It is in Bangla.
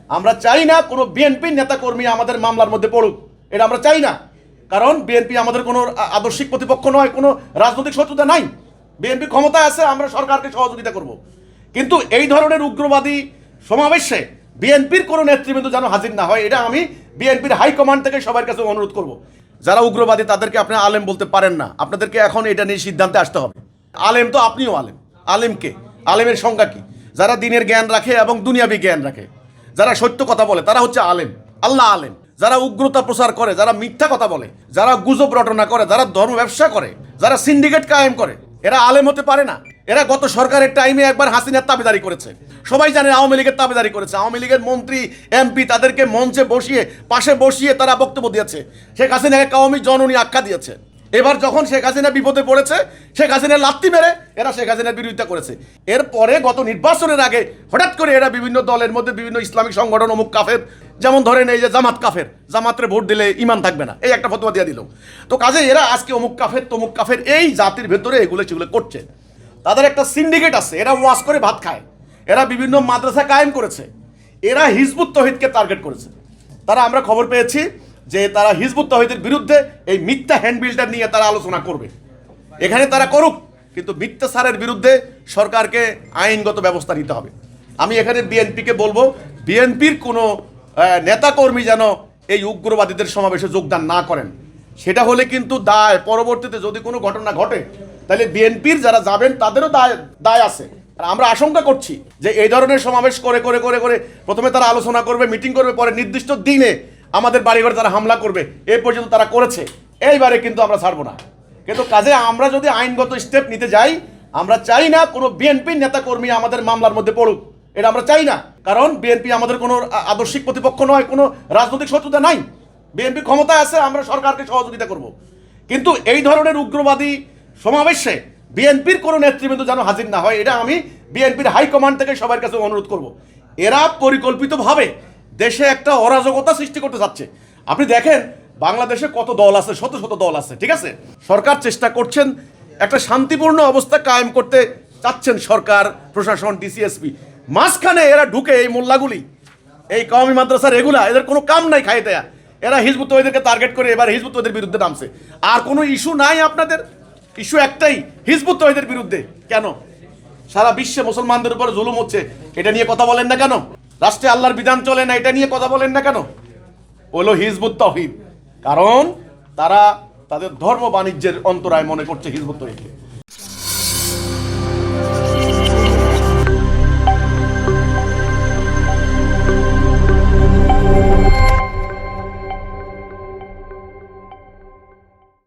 আমরা চাই না কোনো বিএনপি নেতাকর্মী আমাদের মামলার মধ্যে পড়ুক, এটা আমরা চাই না। কারণ বিএনপি আমাদের কোনো আদর্শিক প্রতিপক্ষ নয়, কোনো রাজনৈতিক শত্রুতা নাই। বিএনপি ক্ষমতায় আছে, আমরা সরকারকে সহযোগিতা করব। কিন্তু এই ধরনের উগ্রবাদী সমাবেশে বিএনপির কোনো নেতৃবৃন্দ যেন হাজির না হয়, এটা আমি বিএনপির হাইকমান্ড থেকে সবার কাছে অনুরোধ করব। যারা উগ্রবাদী তাদেরকে আপনি আলেম বলতে পারেন না, আপনাদেরকে এখন এটা নিয়ে সিদ্ধান্তে আসতে হবে। আলেম তো আপনিও আলেম, আলেমকে আলেমের সংজ্ঞা কি? যারা দিনের জ্ঞান রাখে এবং দুনিয়াবী জ্ঞান রাখে, যারা সত্য কথা বলে তারা হচ্ছে আলেম, আল্লাহ আলেম। যারা উগ্রতা প্রচার করে, যারা মিথ্যা কথা বলে, যারা গুজব রটনা করে, যারা ধর্ম ব্যবসা করে, যারা সিন্ডিকেট কায়েম করে, এরা আলেম হতে পারে না। এরা গত সরকারের টাইমে একবার হাসিনার তাবেদারি করেছে, সবাই জানে আওয়ামী লীগের তাবেদারি করেছে। আওয়ামী লীগের মন্ত্রী এমপি তাদেরকে মঞ্চে বসিয়ে পাশে বসিয়ে তারা বক্তব্য দিয়েছে, শেখ হাসিনাকে কাওয়ামী জননী আখ্যা দিয়েছে। এবার যখন শেখ হাসিনা বিপদে পড়েছে, শেখ হাসিনার লাত্তি মেরে এরা শেখ হাসিনার বিরোধিতা করেছে। এরপরে গত নির্বাচনের আগে হঠাৎ করে এরা বিভিন্ন দলের মধ্যে বিভিন্ন ইসলামিক সংগঠন অমুক কাফের, যেমন ধরেন এই যে জামাত কাফের, জামাতের ভোট দিলে ইমান থাকবে না, এই একটা ফতোয়া দিয়ে দিল। তো কাজে এরা আজকে অমুক কাফের তমুক কাফের এই জাতির ভেতরে এগুলো সেগুলো করছে। তাদের একটা সিন্ডিকেট আছে, এরা ওয়াজ করে ভাত খায়, এরা বিভিন্ন মাদ্রাসা কায়েম করেছে, এরা হিজবুত তৌহিদকে টার্গেট করেছে। তারা আমরা খবর পেয়েছি যে তারা হিজবুত তৌহিদের বিরুদ্ধে এই মিথ্যা হ্যান্ডবিলটা নিয়ে তারা আলোচনা করবে। এখানে তারা করুক, কিন্তু মিথ্যাচারের বিরুদ্ধে সরকারকে আইনগত ব্যবস্থা নিতে হবে। আমি এখানে বিএনপিকে বলবো, বিএনপির কোনো নেতাকর্মী যেন এই উগ্রবাদীদের সমাবেশে যোগদান না করেন। সেটা হলে কিন্তু দায়, পরবর্তীতে যদি কোনো ঘটনা ঘটে তাহলে বিএনপির যারা যাবেন তাদেরও দায় আছে। আর আমরা আশঙ্কা করছি যে এই ধরনের সমাবেশ করে করে করে করে প্রথমে তারা আলোচনা করবে, মিটিং করবে, পরে নির্দিষ্ট দিনে আমাদের বাড়িঘরে তারা হামলা করবে। এই পর্যন্ত তারা করেছে, এইবারে কিন্তু আমরা ছাড়বো না। কিন্তু কাজে আমরা যদি আইনগত স্টেপ নিতে যাই, আমরা চাই না কোনো বিএনপির নেতাকর্মী আমাদের মামলার মধ্যে পড়ুক, এটা আমরা চাই না। কারণ বিএনপি আমাদের কোনো আদর্শিক প্রতিপক্ষ নয়, কোনো রাজনৈতিক শত্রুতা নাই। বিএনপি ক্ষমতায় আছে, আমরা সরকারকে সহযোগিতা করব। কিন্তু এই ধরনের উগ্রবাদী সমাবেশে বিএনপির কোনো নেতৃবৃন্দ যেন হাজির না হয়, এটা আমি বিএনপির হাইকমান্ড থেকে সবার কাছে অনুরোধ করব। এরা পরিকল্পিতভাবে দেশে একটা অরাজকতা সৃষ্টি করতে যাচ্ছে। আপনি দেখেন বাংলাদেশে কত দল আছে, শত শত দল আছে, ঠিক আছে। সরকার চেষ্টা করছেন একটা শান্তিপূর্ণ অবস্থা কায়েম করতে চাচ্ছেন, সরকার প্রশাসন ডিসিএসপি। মাঝখানে এরা ঢুকে এই মোল্লাগুলি, এই কওমি মাদ্রাসার এগুলা, এদের কোনো কাম নাই খাই দেয়া। এরা হিজবুত তৌহিদকে টার্গেট করে এবার হিজবুত তৌহিদের বিরুদ্ধে নামছে। আর কোনো ইস্যু নাই আপনাদের, ইস্যু একটাই, হিজবুত তৌহিদের বিরুদ্ধে। কেন সারা বিশ্বে মুসলমানদের উপর জুলুম হচ্ছে, এটা নিয়ে কথা বলেন না কেন? রাষ্ট্রে আল্লাহর বিধান চলে না, এটা নিয়ে কথা বলেন না কেন? হলো হিজবুত তৌহিদ। কারণ তারা তাদের ধর্ম বাণিজ্যের অন্তরায় মনে করছে হিজবুত তৌহিদকে।